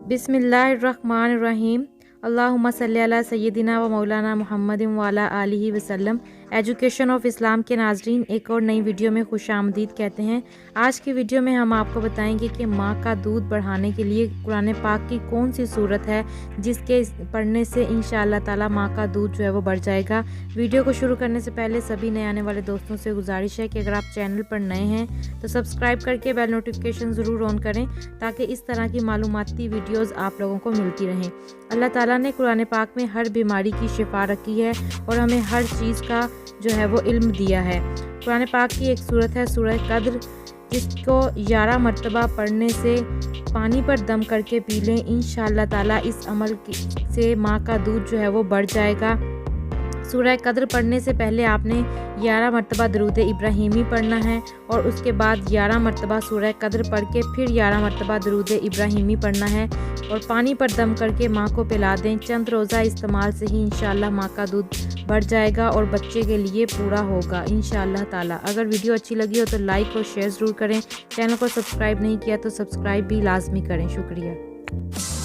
बिस्मिल्लाहिर्रहमानिर्रहीम। अल्लाहुम्मा सल्ली अला सय्यदिना व मौलाना मुहम्मदिन व अला आलिहि वसल्लम। एजुकेशन ऑफ इस्लाम के नाजरीन, एक और नई वीडियो में खुशामदीद कहते हैं। आज की वीडियो में हम आपको बताएंगे कि माँ का दूध बढ़ाने के लिए कुरान पाक की कौन सी सूरत है जिसके पढ़ने से इंशाअल्लाह ताला माँ का दूध जो है वो बढ़ जाएगा। वीडियो को शुरू करने से पहले सभी नए आने वाले दोस्तों से गुजारिश है कि अगर आप चैनल पर नए हैं तो सब्सक्राइब करके बेल नोटिफिकेशन ज़रूर ऑन करें ताकि इस तरह की मालूमाती वीडियोज़ आप लोगों को मिलती रहें। अल्लाह ताला ने कुरान पाक में हर बीमारी की शिफा रखी है और हमें हर चीज़ का जो है वो इल्म दिया है। कुरान पाक की एक सूरत है सूरह कद्र, जिसको 11 मरतबा पढ़ने से पानी पर दम करके पी लें, इंशाअल्लाह ताला इस अमल से माँ का दूध जो है वो बढ़ जाएगा। सूरह कद्र पढ़ने से पहले आपने 11 मरतबा दरूद इब्राहिमी पढ़ना है और उसके बाद 11 मरतबा सूरह कद्र पढ़ के फिर 11 मरतबा दरूद इब्राहिमी पढ़ना है और पानी पर दम करके माँ को पिला दें। चंद रोज़ा इस्तेमाल से ही इंशाअल्लाह माँ का दूध बढ़ जाएगा और बच्चे के लिए पूरा होगा इंशाअल्लाह ताला। अगर वीडियो अच्छी लगी हो तो लाइक और शेयर ज़रूर करें। चैनल को सब्सक्राइब नहीं किया तो सब्सक्राइब भी लाजमी करें। शुक्रिया।